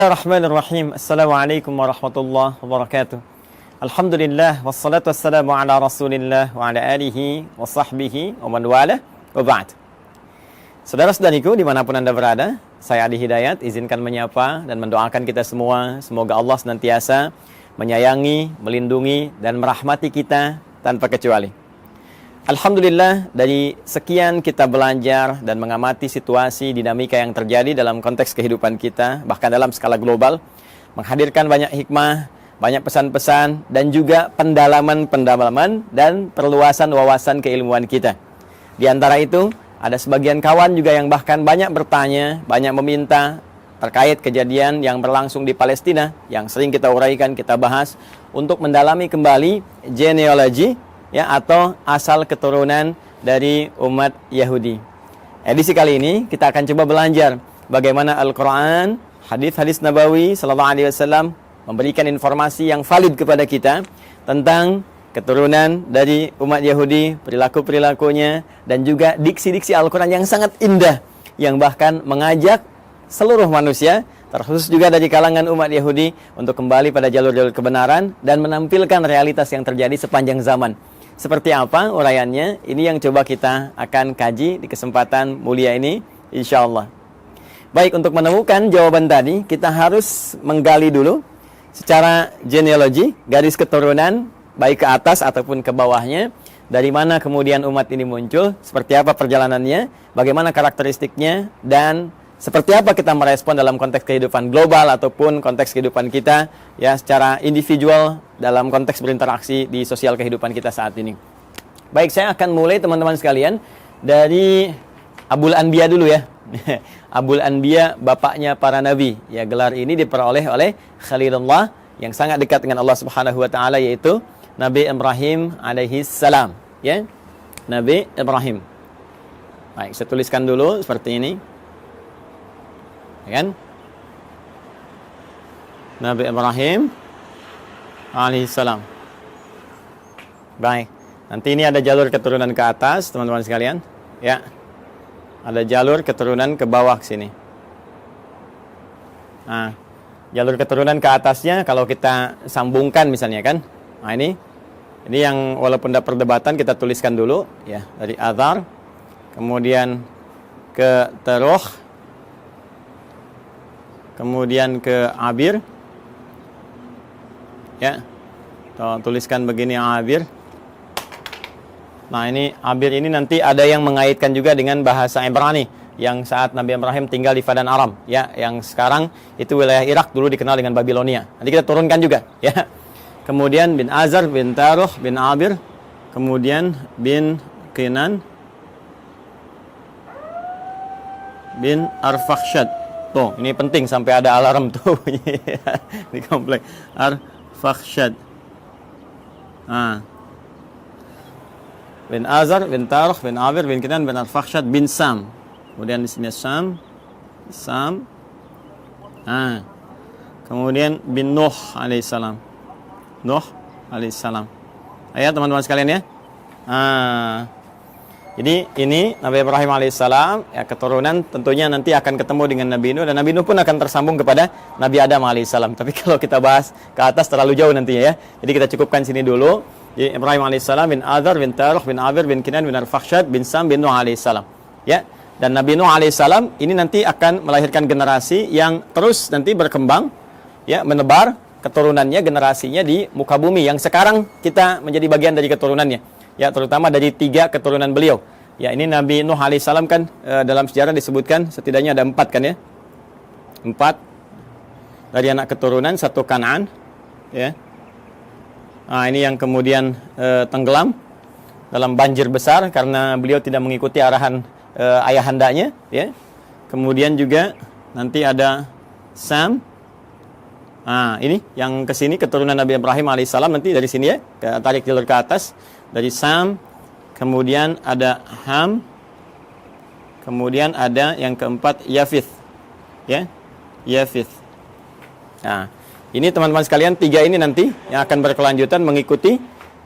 Bismillahirrahmanirrahim. Assalamualaikum warahmatullahi wabarakatuh. Alhamdulillah wassalatu wassalamu ala Rasulillah wa ala alihi wa sahbihi wa man walah wa ba'd. Saudara-saudariku dimanapun Anda berada, saya Adi Hidayat izinkan menyapa dan mendoakan kita semua, semoga Allah senantiasa menyayangi, melindungi dan merahmati kita tanpa kecuali. Alhamdulillah, dari sekian kita belajar dan mengamati situasi dinamika yang terjadi dalam konteks kehidupan kita, bahkan dalam skala global, menghadirkan banyak hikmah, banyak pesan-pesan, dan juga pendalaman-pendalaman dan perluasan wawasan keilmuan kita. Di antara itu, ada sebagian kawan juga yang bahkan banyak bertanya, banyak meminta terkait kejadian yang berlangsung di Palestina, yang sering kita uraikan, kita bahas, untuk mendalami kembali genealogi, ya, atau asal keturunan dari umat Yahudi. Edisi kali ini kita akan coba belajar bagaimana Al-Quran, hadis-hadis Nabawi Sallallahu Alaihi Wasallam memberikan informasi yang valid kepada kita tentang keturunan dari umat Yahudi, perilaku-perilakunya, dan juga diksi-diksi Al-Quran yang sangat indah, yang bahkan mengajak seluruh manusia, terkhusus juga dari kalangan umat Yahudi, untuk kembali pada jalur-jalur kebenaran dan menampilkan realitas yang terjadi sepanjang zaman. Seperti apa uraiannya? Ini yang coba kita akan kaji di kesempatan mulia ini, insya Allah. Baik, untuk menemukan jawaban tadi, kita harus menggali dulu secara genealogi, garis keturunan, baik ke atas ataupun ke bawahnya, dari mana kemudian umat ini muncul, seperti apa perjalanannya, bagaimana karakteristiknya, dan seperti apa kita merespon dalam konteks kehidupan global ataupun konteks kehidupan kita, ya, secara individual dalam konteks berinteraksi di sosial kehidupan kita saat ini. Baik, saya akan mulai teman-teman sekalian dari Abul Anbiya dulu ya. Abul Anbiya, bapaknya para nabi. Ya, gelar ini diperoleh oleh Khalilullah yang sangat dekat dengan Allah Subhanahu wa taala, yaitu Nabi Ibrahim alaihi salam, ya. Nabi Ibrahim. Baik, saya tuliskan dulu seperti ini. Ya kan? Nabi Ibrahim alaihissalam. Baik, nanti ini ada jalur keturunan ke atas, teman-teman sekalian. Ya, ada jalur keturunan ke bawah sini. Nah, jalur keturunan ke atasnya kalau kita sambungkan misalnya kan. Nah, ini yang walaupun ada perdebatan kita tuliskan dulu ya, dari Azar, kemudian ke Teruh, kemudian ke Abir, ya, tuliskan begini Abir. Nah, ini Abir ini nanti ada yang mengaitkan juga dengan bahasa Ibrani yang saat Nabi Ibrahim tinggal di Padan Aram, ya, yang sekarang itu wilayah Irak, dulu dikenal dengan Babilonia. Nanti kita turunkan juga, ya. Kemudian bin Azar, bin Taruh, bin Abir, kemudian bin Kinan, bin Arfakhshad. Tuh, ini penting sampai ada alarm tuh di komplek. Arfakhshad. Bin Azar, bin Taruh, bin Abir, bin Kinan, bin Arfakhshad, bin Sam. Kemudian di sini Sam. Kemudian bin Nuh alaihissalam. Nuh alaihissalam. Ayo teman-teman sekalian ya. Jadi ini Nabi Ibrahim alaihissalam, ya, keturunan tentunya nanti akan ketemu dengan Nabi Nuh, dan Nabi Nuh pun akan tersambung kepada Nabi Adam alaihissalam. Tapi kalau kita bahas ke atas terlalu jauh nantinya ya. Jadi kita cukupkan sini dulu. Jadi Ibrahim alaihissalam bin Azar, bin Taruh, bin Abir, bin Kinan, bin Arfakhshad, bin Sam, bin Nuh alaihissalam. Ya. Dan Nabi Nuh alaihissalam ini nanti akan melahirkan generasi yang terus nanti berkembang, ya, menebar keturunannya, generasinya di muka bumi yang sekarang kita menjadi bagian dari keturunannya. Ya, terutama dari 3 keturunan beliau. Ya, ini Nabi Nuh alaihissalam kan dalam sejarah disebutkan setidaknya ada 4 kan ya. 4 dari anak keturunan, 1 Kan'an, ya. Nah, ini yang kemudian tenggelam dalam banjir besar karena beliau tidak mengikuti arahan ayahandanya, ya. Kemudian juga nanti ada Sam. Ini yang ke sini keturunan Nabi Ibrahim alaihissalam, nanti dari sini ya, tarik jalur ke atas. Dari Sam, kemudian ada Ham, kemudian ada yang keempat Yafith, ya, Yafith. Nah, ini teman-teman sekalian 3 ini nanti yang akan berkelanjutan mengikuti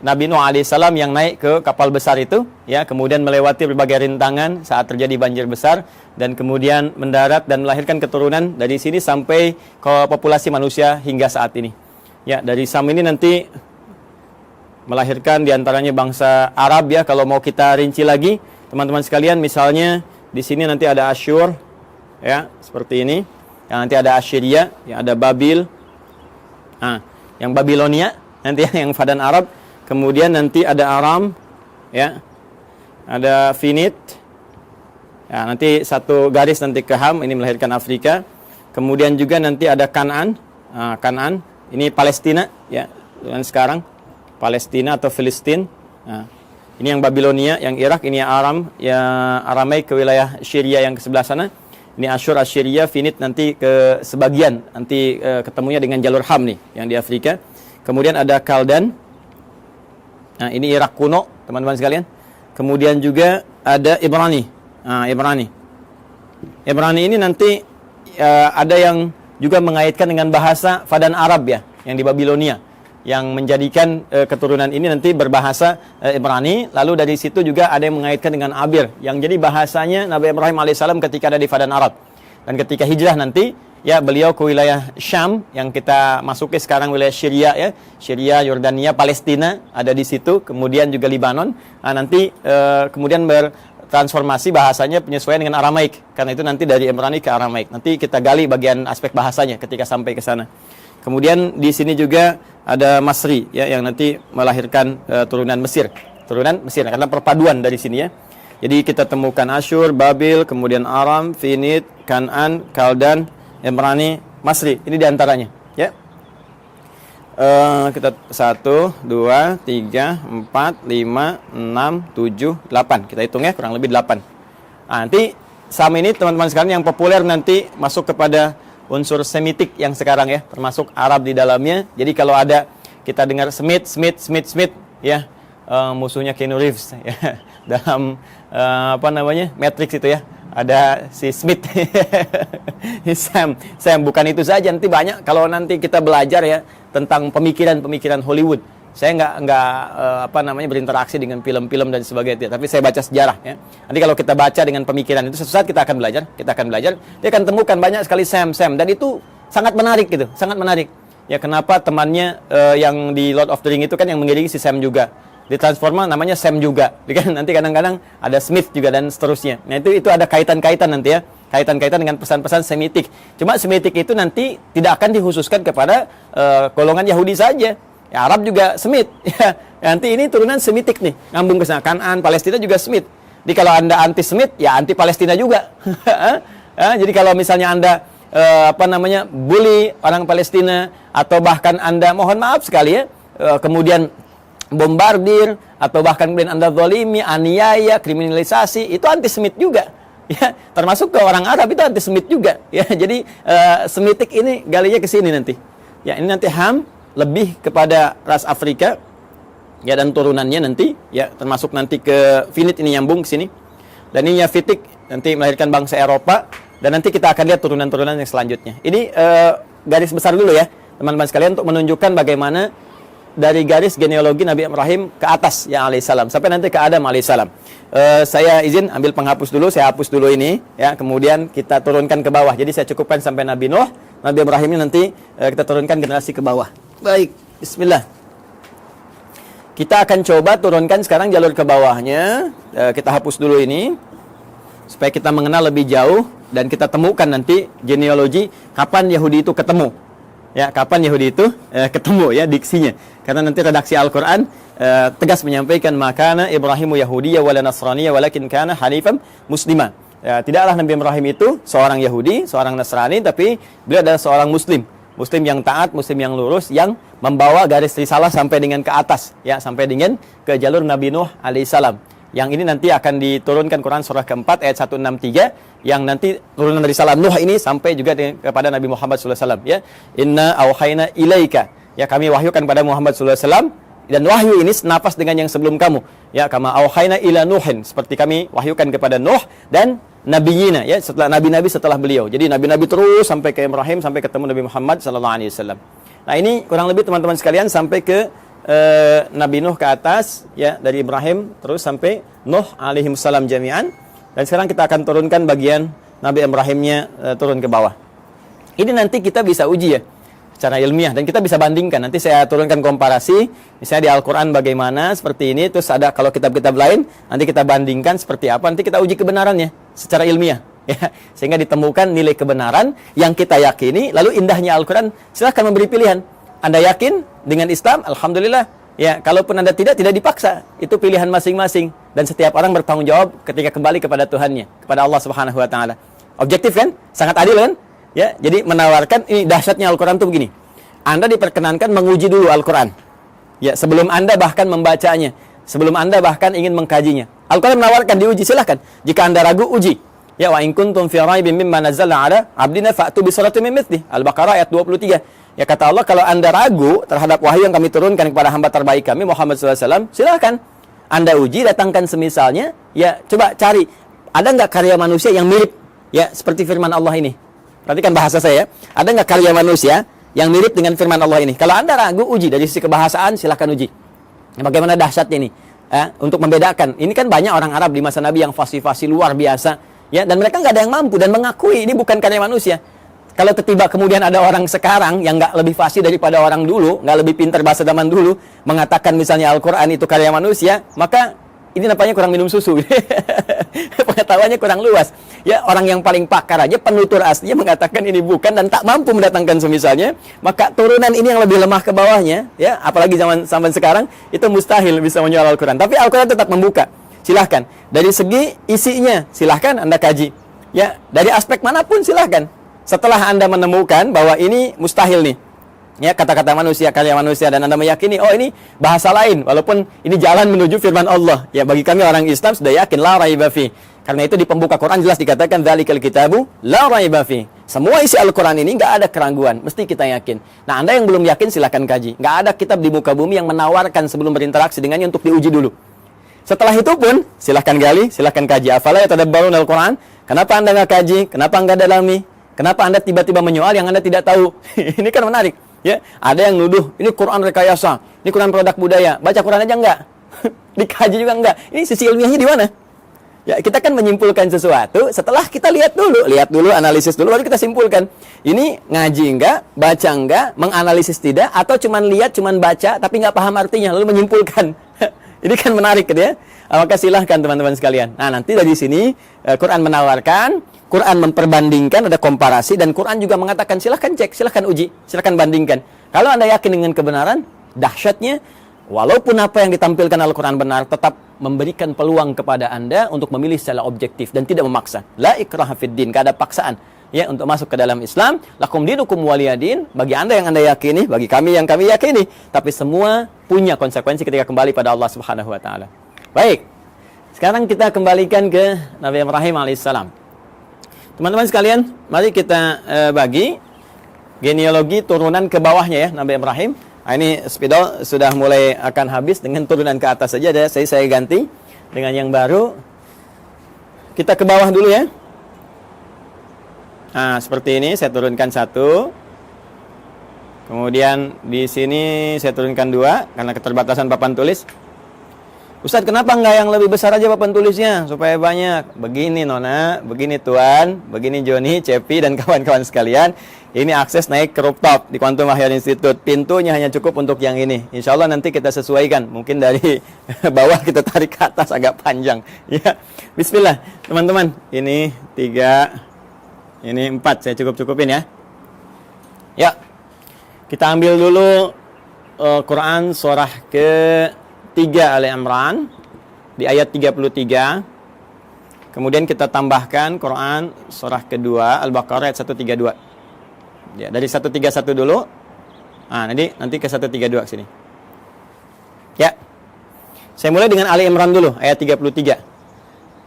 Nabi Nuh alaihissalam yang naik ke kapal besar itu, ya, kemudian melewati berbagai rintangan saat terjadi banjir besar, dan kemudian mendarat dan melahirkan keturunan dari sini sampai ke populasi manusia hingga saat ini. Ya, dari Sam ini nanti melahirkan diantaranya bangsa Arab, ya. Kalau mau kita rinci lagi, teman-teman sekalian, misalnya di sini nanti ada Asyur, ya, seperti ini. Yang nanti ada Assyria, yang ada Babil, yang Babilonia, nanti yang Fadan Arab. Kemudian nanti ada Aram, ya, ada Finit, ya, nanti satu garis nanti ke Ham, ini melahirkan Afrika. Kemudian juga nanti ada Kanaan, Kanaan, ini Palestina, ya, dan sekarang Palestina atau Filistin. Nah, ini yang Babilonia, yang Irak, ini yang Aram, ya, Aramaik ke wilayah Syria yang ke sebelah sana. Ini Asyur, Assyria, Finit nanti ke sebagian, nanti ketemunya dengan jalur Ham nih, yang di Afrika. Kemudian ada Kaldan. Nah, ini Irak kuno, teman-teman sekalian. Kemudian juga ada Ibrani. Ibrani ini nanti ada yang juga mengaitkan dengan bahasa Fadan Arab, ya, yang di Babilonia, yang menjadikan keturunan ini nanti berbahasa Ibrani. Lalu dari situ juga ada yang mengaitkan dengan Abir, yang jadi bahasanya Nabi Ibrahim alaihissalam ketika ada di Fadan Arab. Dan ketika hijrah nanti, ya, beliau ke wilayah Syam yang kita masuki sekarang, wilayah Syria, ya, Syria, Yordania, Palestina ada di situ, kemudian juga Libanon. Nah, nanti kemudian bertransformasi bahasanya penyesuaian dengan Aramaik, karena itu nanti dari Ibrani ke Aramaik. Nanti kita gali bagian aspek bahasanya ketika sampai ke sana. Kemudian di sini juga ada Masri, ya, yang nanti melahirkan turunan Mesir karena perpaduan dari sini, ya. Jadi kita temukan Asyur, Babil, kemudian Aram, Finit, Kanaan, Kaldan, Ibrani, Masri, ini diantaranya, ya. Kita 1, 2, 3, 4, 5, 6, 7, 8. Kita hitung, ya, kurang lebih 8. Nah, nanti Sam ini teman-teman sekalian yang populer nanti masuk kepada unsur Semitik yang sekarang, ya, termasuk Arab di dalamnya. Jadi kalau ada kita dengar Smith, ya, musuhnya Keanu Reeves, ya, dalam Matrix itu, ya. Ada si Smith, Sam, bukan itu saja, nanti banyak kalau nanti kita belajar, ya, tentang pemikiran Hollywood. Saya nggak berinteraksi dengan film-film dan sebagainya, tapi saya baca sejarah, ya. Nanti kalau kita baca dengan pemikiran itu, suatu saat kita akan belajar, dia akan temukan banyak sekali Sam, dan itu sangat menarik gitu, sangat menarik. Ya, kenapa temannya yang di Lord of the Ring itu kan yang mengiringi si Sam juga. Ditransforma namanya Sam juga. Nanti kadang-kadang ada Smith juga dan seterusnya. Nah, itu ada kaitan-kaitan nanti, ya. Kaitan-kaitan dengan pesan-pesan Semitik. Cuma Semitik itu nanti tidak akan dikhususkan kepada golongan Yahudi saja. Ya, Arab juga Semit. Ya, nanti ini turunan Semitik nih. Ngambung ke sana. Kanaan, Palestina juga Semit. Jadi kalau Anda anti Semit, ya anti Palestina juga. Jadi kalau misalnya Anda bully orang Palestina, atau bahkan Anda, mohon maaf sekali, ya, kemudian bombardir, atau bahkan kemudian Anda zalimi, aniaya, kriminalisasi, itu antisemit juga, ya. Termasuk ke orang Arab itu antisemit juga, ya. Jadi Semitik ini galinya ke sini nanti, ya. Ini nanti Ham lebih kepada ras Afrika, ya, dan turunannya nanti, ya, termasuk nanti ke Finit ini nyambung ke sini, dan ini Yafitik nanti melahirkan bangsa Eropa, dan nanti kita akan lihat turunan-turunan yang selanjutnya. Ini garis besar dulu, ya, teman-teman sekalian, untuk menunjukkan bagaimana dari garis genealogi Nabi Ibrahim ke atas, ya, alaihissalam, sampai nanti ke Adam alaihissalam. Saya izin ambil penghapus dulu, saya hapus dulu ini, ya, kemudian kita turunkan ke bawah. Jadi saya cukupkan sampai Nabi Nuh, Nabi Ibrahim ini nanti kita turunkan generasi ke bawah. Baik, bismillah. Kita akan coba turunkan sekarang jalur ke bawahnya. Kita hapus dulu ini supaya kita mengenal lebih jauh dan kita temukan nanti genealogi kapan Yahudi itu ketemu. Ya, kapan Yahudi itu ketemu, ya, diksinya. Karena nanti redaksi Al-Quran tegas menyampaikan, makana Ibrahimu Yahudiyya wala Nasraniyya walakin kana hanifan muslimah. Ya, tidaklah Nabi Ibrahim itu seorang Yahudi, seorang Nasrani, tapi beliau adalah seorang Muslim. Muslim yang taat, Muslim yang lurus, yang membawa garis risalah sampai dengan ke atas, ya, sampai dengan ke jalur Nabi Nuh alaihissalam. Yang ini nanti akan diturunkan Quran surah keempat ayat 163, yang nanti turunan dari salam Nuh ini sampai juga kepada Nabi Muhammad SAW, ya. Inna auhayna ilaika, ya, kami wahyukan pada Muhammad SAW, dan wahyu ini senapas dengan yang sebelum kamu, ya, kama auhayna ila Nuhin, seperti kami wahyukan kepada Nuh dan nabiyina, ya, setelah nabi-nabi setelah beliau. Jadi nabi-nabi terus sampai ke Ibrahim, sampai ketemu Nabi Muhammad SAW. Nah, ini kurang lebih teman-teman sekalian sampai ke Nabi Nuh ke atas, ya, dari Ibrahim terus sampai Nuh alaihissalam jami'an. Dan sekarang kita akan turunkan bagian Nabi Ibrahimnya turun ke bawah. Ini nanti kita bisa uji ya secara ilmiah dan kita bisa bandingkan. Nanti saya turunkan komparasi, misalnya di Al-Quran bagaimana seperti ini, terus ada kalau kitab-kitab lain, nanti kita bandingkan seperti apa, nanti kita uji kebenarannya secara ilmiah, ya, sehingga ditemukan nilai kebenaran yang kita yakini. Lalu indahnya Al-Quran, silahkan memberi pilihan. Anda yakin dengan Islam, alhamdulillah. Ya, kalaupun Anda tidak dipaksa. Itu pilihan masing-masing. Dan setiap orang bertanggung jawab ketika kembali kepada Tuhannya, kepada Allah Subhanahu wa taala. Objektif kan? Sangat adil kan? Ya, jadi menawarkan, ini dahsyatnya Al-Quran tuh begini. Anda diperkenankan menguji dulu Al-Quran. Ya, sebelum Anda bahkan membacanya, sebelum Anda bahkan ingin mengkajinya. Al-Quran menawarkan diuji, silahkan. Jika Anda ragu, uji. Ya, wa in kuntum fi raibin mimma nazzalna ala abdina fa'tu bi suratin min mithlihi. Al-Baqarah ayat 23. Ya, kata Allah, kalau Anda ragu terhadap wahyu yang kami turunkan kepada hamba terbaik kami Muhammad SAW, silahkan Anda uji, datangkan semisalnya. Ya, coba cari, ada nggak karya manusia yang mirip, ya, seperti firman Allah ini. Perhatikan bahasa saya. Ada nggak karya manusia yang mirip dengan firman Allah ini? Kalau Anda ragu, uji. Dari sisi kebahasaan, silahkan uji. Bagaimana dahsyatnya ini? Untuk membedakan. Ini kan banyak orang Arab di masa Nabi yang fasih-fasih luar biasa. Ya, dan mereka nggak ada yang mampu dan mengakui ini bukan karya manusia. Kalau tiba kemudian ada orang sekarang yang nggak lebih fasih daripada orang dulu, nggak lebih pintar bahasa zaman dulu, mengatakan misalnya Al-Quran itu karya manusia, maka ini nampaknya kurang minum susu. Pengetahuannya kurang luas. Ya, orang yang paling pakar aja, penutur aslinya mengatakan ini bukan dan tak mampu mendatangkan semisalnya, maka turunan ini yang lebih lemah ke bawahnya, ya, apalagi zaman sekarang, itu mustahil bisa menjual Al-Quran. Tapi Al-Quran tetap membuka. Silahkan. Dari segi isinya, silahkan Anda kaji. Ya, dari aspek manapun silahkan. Setelah Anda menemukan bahwa ini mustahil nih, ya, kata-kata manusia, karya manusia, dan Anda meyakini, oh ini bahasa lain, walaupun ini jalan menuju firman Allah. Ya, bagi kami orang Islam sudah yakin, la raiba fi. Karena itu di pembuka Quran jelas dikatakan, dzalikal kitabu la raiba fi. Semua isi Al-Quran ini nggak ada keraguan, mesti kita yakin. Nah, Anda yang belum yakin silahkan kaji. Nggak ada kitab di muka bumi yang menawarkan sebelum berinteraksi dengannya untuk diuji dulu. Setelah itu pun, silahkan gali, silahkan kaji. Afala yatadabbaruna Al-Quran? Kenapa Anda nggak kaji? Kenapa nggak dalami? Kenapa Anda tiba-tiba menyoal yang Anda tidak tahu? Ini kan menarik. Ya, ada yang nuduh, ini Quran rekayasa, ini Quran produk budaya. Baca Quran aja enggak? Dikaji juga enggak? Ini sisi ilmiahnya di mana? Ya, kita kan menyimpulkan sesuatu setelah kita lihat dulu, analisis dulu, baru kita simpulkan. Ini ngaji enggak, baca enggak, menganalisis tidak, atau cuman lihat, cuman baca, tapi enggak paham artinya, lalu menyimpulkan. Ini kan menarik kan ya? Maka silahkan teman-teman sekalian. Nah, nanti dari sini Quran menawarkan, Quran memperbandingkan, ada komparasi, dan Quran juga mengatakan silahkan cek, silahkan uji, silahkan bandingkan. Kalau Anda yakin dengan kebenaran, dahsyatnya, walaupun apa yang ditampilkan Al-Quran benar, tetap memberikan peluang kepada Anda untuk memilih secara objektif dan tidak memaksa. La ikraha fid din, tidak ada paksaan ya untuk masuk ke dalam Islam. Lakum dinukum waliyadin, bagi Anda yang Anda yakini, bagi kami yang kami yakini. Tapi semua punya konsekuensi ketika kembali pada Allah Subhanahu wa taala. Baik. Sekarang kita kembalikan ke Nabi Ibrahim alaihissalam. Teman-teman sekalian, mari kita bagi genealogi turunan ke bawahnya ya Nabi Ibrahim. Nah, ini spidol sudah mulai akan habis, dengan turunan ke atas saja. Saya ganti dengan yang baru. Kita ke bawah dulu ya. Nah, seperti ini saya turunkan satu. Kemudian di sini saya turunkan dua karena keterbatasan papan tulis. Ustaz, kenapa enggak yang lebih besar aja papan tulisnya supaya banyak? Begini Nona, begini Tuan, begini Joni, Cepi, dan kawan-kawan sekalian. Ini akses naik ke rooftop di Quantum Ahyar Institute. Pintunya hanya cukup untuk yang ini. Insya Allah nanti kita sesuaikan. Mungkin dari bawah kita tarik ke atas agak panjang. Ya, Bismillah teman-teman. Ini 3, ini 4. Saya cukup-cukupin ya. Ya, kita ambil dulu Quran surah ke 3 Ali Imran di ayat 33. Kemudian kita tambahkan Quran surah kedua Al-Baqarah ayat 132. Ya, dari 131 dulu. Nah, nanti ke 132 ke sini. Ya. Saya mulai dengan Ali Imran dulu ayat 33.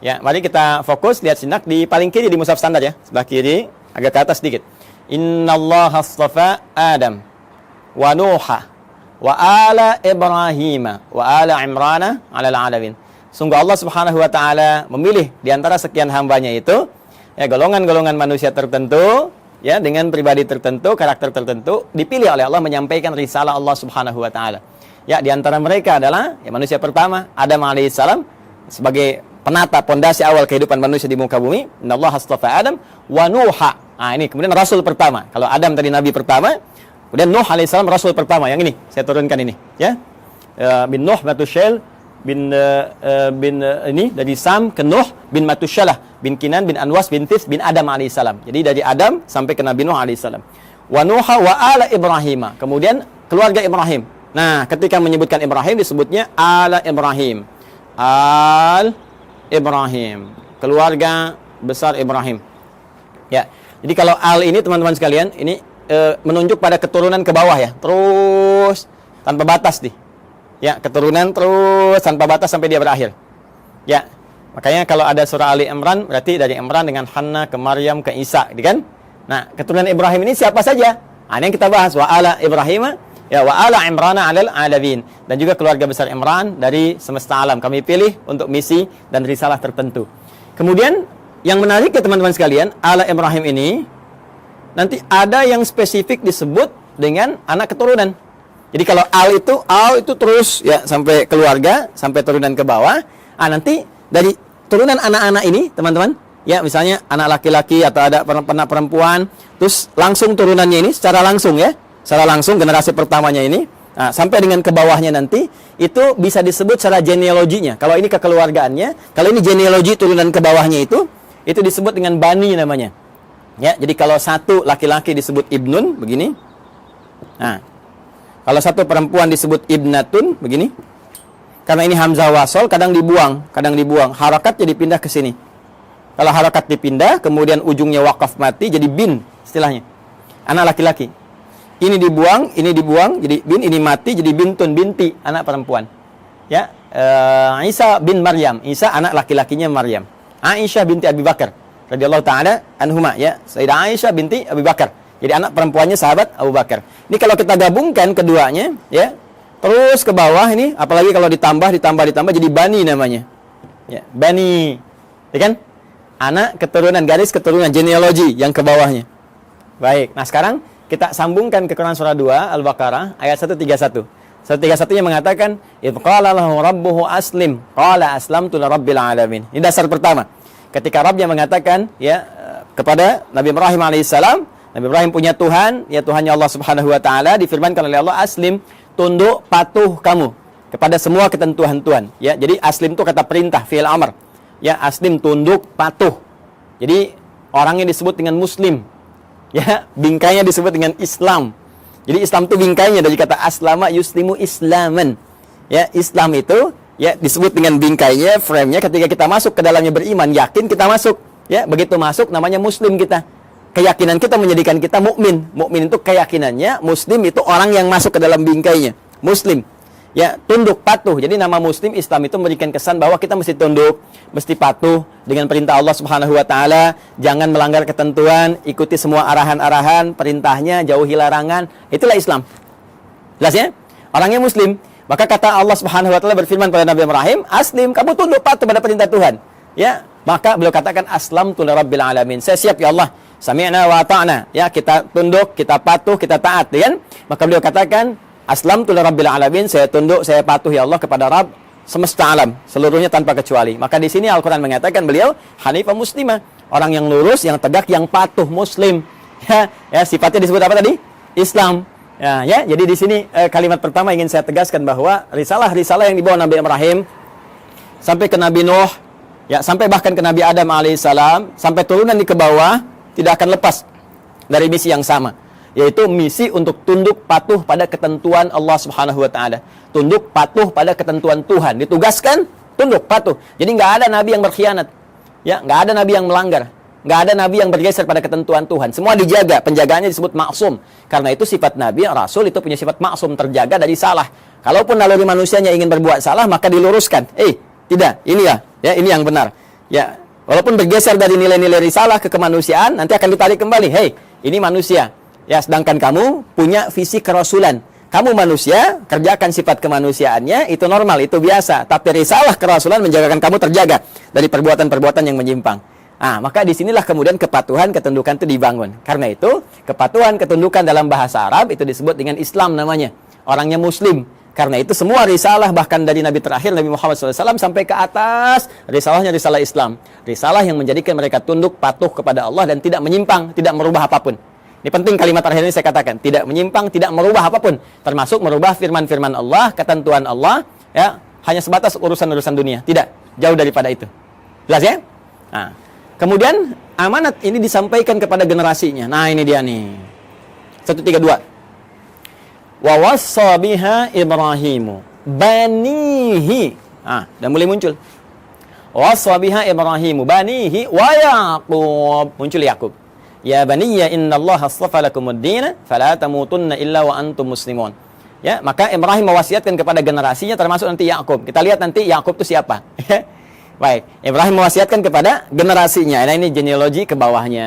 Ya, mari kita fokus lihat sinak di paling kiri di mushaf standar ya, sebelah kiri, agak ke atas sedikit. Innallaha astafa Adam wa Nuha wa ala Ibrahim wa ala Imrana 'alal 'alamin. Sungguh Allah Subhanahu wa taala memilih di antara sekian hambanya itu ya golongan-golongan manusia tertentu ya dengan pribadi tertentu, karakter tertentu, dipilih oleh Allah menyampaikan risalah Allah Subhanahu wa taala. Ya, di antara mereka adalah ya, manusia pertama, Adam alaihissalam, sebagai penata pondasi awal kehidupan manusia di muka bumi. Innallaha astafa Adam wa Nuha. Nah, ini kemudian rasul pertama. Kalau Adam tadi nabi pertama, kemudian Nuh alaihissalam rasul pertama. Yang ini saya turunkan ini, ya. Bin Nuh Matusyail bin ini dari Sam ke Nuh bin Matusyalah bin Kinan bin Anwas bin Tis bin Adam alaihissalam. Jadi dari Adam sampai ke Nabi Nuh alaihissalam. Wa Nuha wa ala Ibrahim. Kemudian keluarga Ibrahim. Nah, ketika menyebutkan Ibrahim disebutnya ala Ibrahim. Al Ibrahim, keluarga besar Ibrahim. Ya. Jadi kalau al ini teman-teman sekalian, ini menunjuk pada keturunan ke bawah ya. Terus tanpa batas nih. Ya, keturunan terus tanpa batas sampai dia berakhir. Ya. Makanya kalau ada surah Ali Imran berarti dari Imran dengan Hanna ke Maryam ke Isa, gitu kan? Nah, keturunan Ibrahim ini siapa saja? Nah, ini yang kita bahas wa ala Ibrahim ya wa ala Imrana 'alal 'alamin, dan juga keluarga besar Imran dari semesta alam. Kami pilih untuk misi dan risalah tertentu. Kemudian yang menarik ya teman-teman sekalian, ala Ibrahim ini nanti ada yang spesifik disebut dengan anak keturunan. Jadi kalau al itu terus ya sampai keluarga, sampai turunan ke bawah. Nanti dari turunan anak-anak ini, teman-teman, ya misalnya anak laki-laki atau ada anak perempuan, terus langsung turunannya ini secara langsung ya. Secara langsung generasi pertamanya ini, sampai dengan ke bawahnya nanti, itu bisa disebut secara genealoginya. Kalau ini kekeluargaannya, kalau ini genealogi turunan ke bawahnya itu disebut dengan bani namanya. Ya, jadi kalau satu laki-laki disebut ibnun, begini. Nah, kalau satu perempuan disebut ibnatun, begini. Karena ini hamzah wasol, kadang dibuang. Harakat jadi pindah ke sini. Kalau harakat dipindah, kemudian ujungnya wakaf mati, jadi bin istilahnya. Anak laki-laki. Ini dibuang, jadi bin, ini mati, jadi bintun, binti, anak perempuan. Ya, Isa bin Maryam, Isa anak laki-lakinya Maryam. Aisyah binti Abi Bakar radhiyallahu taala anhuma, ya, Sayyidah Aisyah binti Abi Bakar. Jadi anak perempuannya sahabat Abu Bakar. Ini kalau kita gabungkan keduanya, ya, terus ke bawah ini, apalagi kalau ditambah jadi bani namanya. Ya, bani. Ya kan? Anak keturunan, garis keturunan, genealogi yang ke bawahnya. Baik. Nah, sekarang kita sambungkan ke Quran surah 2 Al-Baqarah ayat 131. 131-nya mengatakan, "Idz qala lahu rabbuhu aslim, qala aslamtu lirabbil alamin." Ini dasar pertama. Ketika Rabbnya mengatakan ya kepada Nabi Ibrahim alaihissalam, Nabi Ibrahim punya Tuhan, ya Tuhannya Allah Subhanahu wa taala, difirmankan oleh Allah, "Aslim, tunduk patuh kamu kepada semua ketentuan Tuhan." Ya, jadi aslim itu kata perintah, fi'il amr. Ya, aslim tunduk patuh. Jadi orangnya disebut dengan muslim. Ya, bingkainya disebut dengan Islam. Jadi Islam itu bingkainya dari kata aslama yuslimu islaman. Ya, Islam itu ya disebut dengan bingkainya, frame-nya, ketika kita masuk ke dalamnya beriman, yakin kita masuk. Ya, begitu masuk namanya muslim kita. Keyakinan kita menjadikan kita mukmin. Mukmin itu keyakinannya, muslim itu orang yang masuk ke dalam bingkainya. Muslim. Ya, tunduk patuh. Jadi nama muslim Islam itu memberikan kesan bahwa kita mesti tunduk, mesti patuh dengan perintah Allah Subhanahu wa taala, jangan melanggar ketentuan, ikuti semua arahan-arahan, perintahnya, jauhi larangan. Itulah Islam. Jelas ya? Orangnya muslim. Maka kata Allah Subhanahu wa taala berfirman pada Nabi Ibrahim, "Aslim, kamu tunduk patuh pada perintah Tuhan." Ya, maka beliau katakan, "Aslamtu lirabbil alamin." Saya siap ya Allah. Sami'na wa ata'na. Ya, kita tunduk, kita patuh, kita taat, ya kan? Maka beliau katakan, "Aslamtu lirabbil alamin." Saya tunduk, saya patuh ya Allah kepada Rabb semesta alam, seluruhnya tanpa kecuali. Maka di sini Al-Qur'an mengatakan beliau hanifah muslimah, orang yang lurus, yang tegak, yang patuh, muslim. Ya, sifatnya disebut apa tadi? Islam. Ya, jadi di sini kalimat pertama ingin saya tegaskan bahwa risalah-risalah yang dibawa Nabi Ibrahim sampai ke Nabi Nuh, ya, sampai bahkan ke Nabi Adam alaihissalam, sampai turunan di ke bawah, tidak akan lepas dari misi yang sama, yaitu misi untuk tunduk patuh pada ketentuan Allah Subhanahu wa taala. Tunduk patuh pada ketentuan Tuhan. Ditugaskan tunduk patuh. Jadi nggak ada nabi yang berkhianat. Ya, nggak ada nabi yang melanggar. Nggak ada nabi yang bergeser pada ketentuan Tuhan. Semua dijaga, penjagaannya disebut maksum. Karena itu sifat nabi, rasul itu punya sifat maksum, terjaga dari salah. Kalaupun naluri manusianya ingin berbuat salah, maka diluruskan. Tidak, ini ya, ini yang benar. Ya, walaupun bergeser dari nilai-nilai risalah ke kemanusiaan, nanti akan ditarik kembali. Ini manusia. Ya, sedangkan kamu punya visi kerasulan. Kamu manusia, kerjakan sifat kemanusiaannya, itu normal, itu biasa. Tapi risalah kerasulan menjagakan kamu terjaga dari perbuatan-perbuatan yang menyimpang. Maka disinilah kemudian kepatuhan, ketundukan itu dibangun. Karena itu, kepatuhan, ketundukan dalam bahasa Arab itu disebut dengan Islam namanya. Orangnya muslim. Karena itu semua risalah bahkan dari Nabi terakhir Nabi Muhammad SAW sampai ke atas, risalahnya risalah Islam. Risalah yang menjadikan mereka tunduk patuh kepada Allah dan tidak menyimpang, tidak merubah apapun. Ini penting kalimat terakhir ini saya katakan, tidak menyimpang, tidak merubah apapun, termasuk merubah firman-firman Allah, ketentuan Allah, ya, hanya sebatas urusan-urusan dunia. Tidak, jauh daripada itu. Jelas ya? Nah, kemudian amanat ini disampaikan kepada generasinya. Nah, ini dia nih. 132. Wa wassa biha Ibrahimu banihi. Dan mulai muncul. Wassa biha Ibrahimu banihi wa Yaqub. Muncul Yaqub. Ya baniya innallaha astafa lakumuddin fala tamutunna illa wa antum muslimun. Ya, maka Ibrahim mewasiatkan kepada generasinya termasuk nanti Yaqub. Kita lihat nanti Yaqub itu siapa. Baik, Ibrahim mewasiatkan kepada generasinya. Nah, ini genealogi ke bawahnya.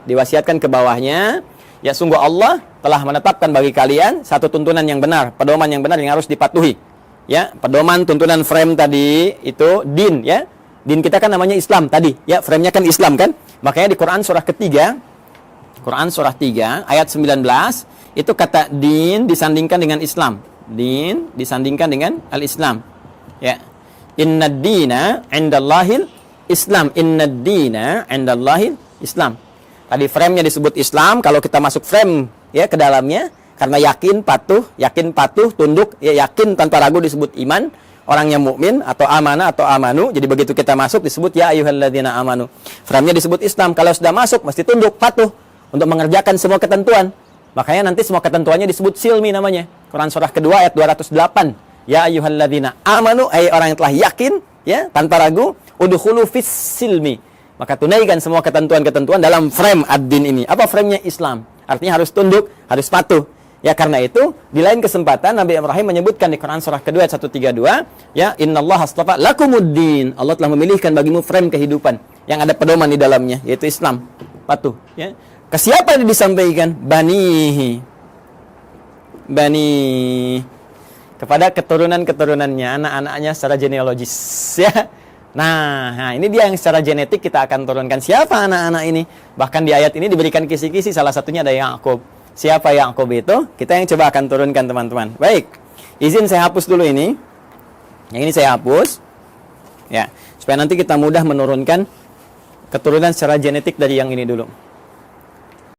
Diwasiatkan ke bawahnya. Ya, sungguh Allah telah menetapkan bagi kalian satu tuntunan yang benar, pedoman yang benar yang harus dipatuhi. Ya, pedoman tuntunan frame tadi itu din, ya. Din kita kan namanya Islam tadi, ya, frame-nya kan Islam kan? Makanya di Quran surah ketiga, Quran surah 3 ayat 19 itu kata din disandingkan dengan Islam. Din disandingkan dengan al-Islam. Ya. Innad dina 'indallahil Islam. Innad dina 'indallahil Islam. Tadi frame-nya disebut Islam, kalau kita masuk frame ya ke dalamnya karena yakin patuh, tunduk, ya yakin tanpa ragu disebut iman, orang yang mukmin atau amanah atau amanu. Jadi begitu kita masuk disebut ya ayyuhalladzina amanu. Frame-nya disebut Islam. Kalau sudah masuk mesti tunduk, patuh untuk mengerjakan semua ketentuan. Makanya nanti semua ketentuannya disebut silmi namanya. Quran surah kedua ayat 208. Ya ayyuhalladzina amanu, ay orang yang telah yakin ya tanpa ragu, udkhulu fis silmi. Maka tunaikan semua ketentuan-ketentuan dalam frame ad-din ini. Apa frame-nya? Islam. Artinya harus tunduk, harus patuh. Ya, karena itu di lain kesempatan Nabi Ibrahim menyebutkan di Quran surah kedua ayat 132, ya, innallaha astafa lakumuddin. Allah telah memilihkan bagimu frame kehidupan yang ada pedoman di dalamnya, yaitu Islam. Patuh, ya. Ke siapa ini disampaikan? Banihi. Bani kepada keturunan-keturunannya, anak-anaknya secara genealogis, ya. Nah, ini dia yang secara genetik kita akan turunkan. Siapa anak-anak ini? Bahkan di ayat ini diberikan kisi-kisi, salah satunya ada Yaqub. Siapa Yaqub itu? Kita yang coba akan turunkan, teman-teman. Baik, izin saya hapus dulu ini. Yang ini saya hapus. Ya, supaya nanti kita mudah menurunkan keturunan secara genetik dari yang ini dulu.